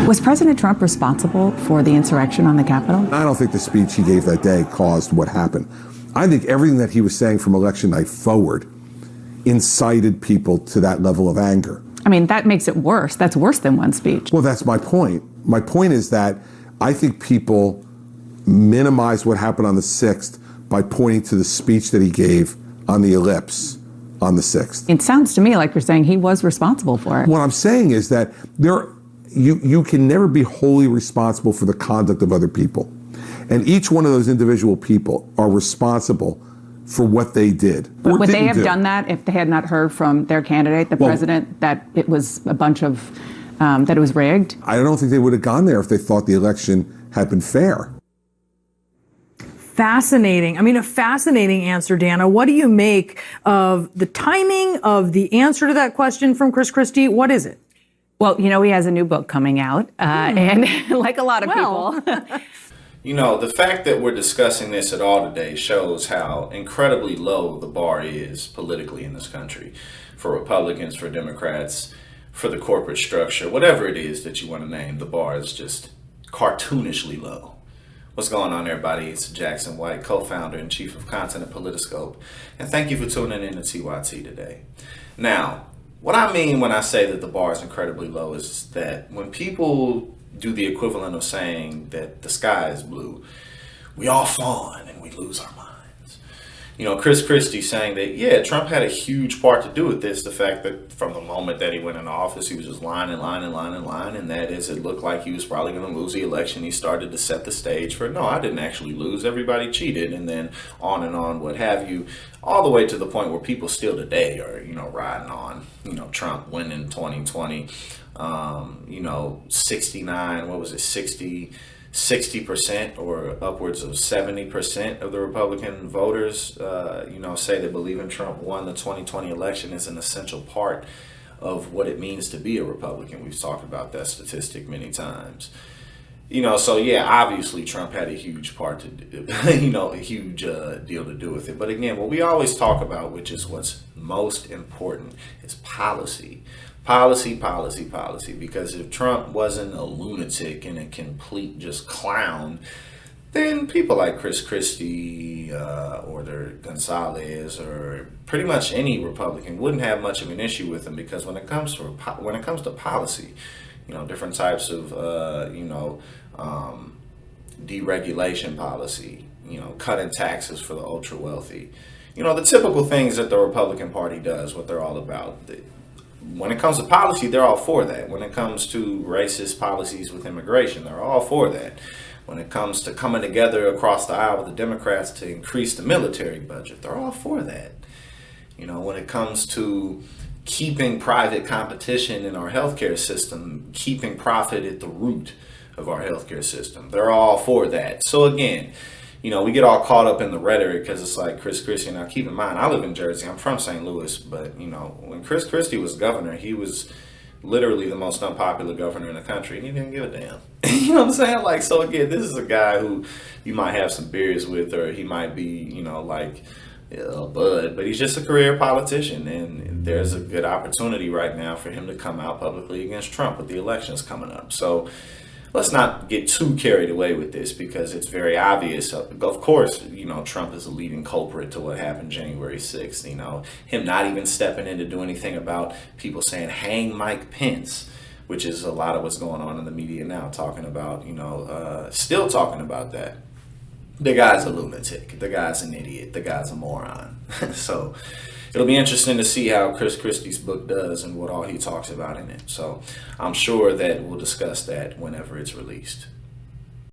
Was President Trump responsible for the insurrection on the Capitol? I don't think the speech he gave that day caused what happened. I think everything that he was saying from election night forward incited people to that level of anger. I mean, that makes it worse. That's worse than one speech. Well, that's my point. My point is that I think people minimized what happened on the 6th by pointing to the speech that he gave on the ellipse on the 6th. It sounds to me like you're saying he was responsible for it. What I'm saying is that you can never be wholly responsible for the conduct of other people. And each one of those individual people are responsible for what they did. But would they have done that if they had not heard from their candidate, the president, that it was a bunch of, that it was rigged? I don't think they would have gone there if they thought the election had been fair. Fascinating. I mean, a fascinating answer, Dana. What do you make of the timing of the answer to that question from Chris Christie? What is it? Well, you know, he has a new book coming out, and like a lot of people. You know, the fact that we're discussing this at all today shows how incredibly low the bar is politically in this country for Republicans, for Democrats, for the corporate structure, whatever it is that you want to name. The bar is just cartoonishly low. What's going on, everybody? It's Jackson White, co-founder and chief of content at Politiscope, and thank you for tuning in to TYT today. Now, what I mean when I say that the bar is incredibly low is that when people do the equivalent of saying that the sky is blue, we all fawn and we lose our minds. You know, Chris Christie saying that, yeah, Trump had a huge part to do with this. The fact that from the moment that he went into office, he was just line and line and line and line. And that is, it looked like he was probably going to lose the election. He started to set the stage for, no, I didn't actually lose. Everybody cheated. And then on and on, what have you, all the way to the point where people still today are, you know, riding on, you know, Trump winning 2020. 69, what was it, 60% or upwards of 70% of the Republican voters, say they believe in Trump won the 2020 election is an essential part of what it means to be a Republican. We've talked about that statistic many times. So yeah, obviously Trump had a huge part to do, a huge deal to do with it. But again, what we always talk about, which is what's most important, is policy. Policy, because if Trump wasn't a lunatic and a complete just clown, then people like Chris Christie or Gonzalez or pretty much any Republican wouldn't have much of an issue with him, because when it comes to policy, different types of deregulation policy, cutting taxes for the ultra wealthy, the typical things that the Republican Party does, what they're all about. When it comes to policy, they're all for that. When it comes to racist policies with immigration, they're all for that. When it comes to coming together across the aisle with the Democrats to increase the military budget, they're all for that. When it comes to keeping private competition in our healthcare system, keeping profit at the root of our healthcare system, they're all for that. So again, we get all caught up in the rhetoric because it's like Chris Christie. Now, keep in mind, I live in Jersey. I'm from St. Louis. But, when Chris Christie was governor, he was literally the most unpopular governor in the country. And he didn't give a damn. You know what I'm saying? So again, this is a guy who you might have some beers with, or he might be, a bud. But he's just a career politician. And there's a good opportunity right now for him to come out publicly against Trump with the elections coming up. So let's not get too carried away with this, because it's very obvious. Of course, Trump is a leading culprit to what happened January 6th. Him not even stepping in to do anything about people saying, hang Mike Pence, which is a lot of what's going on in the media now, talking about, still talking about that. The guy's a lunatic. The guy's an idiot. The guy's a moron. So it'll be interesting to see how Chris Christie's book does and what all he talks about in it. So I'm sure that we'll discuss that whenever it's released.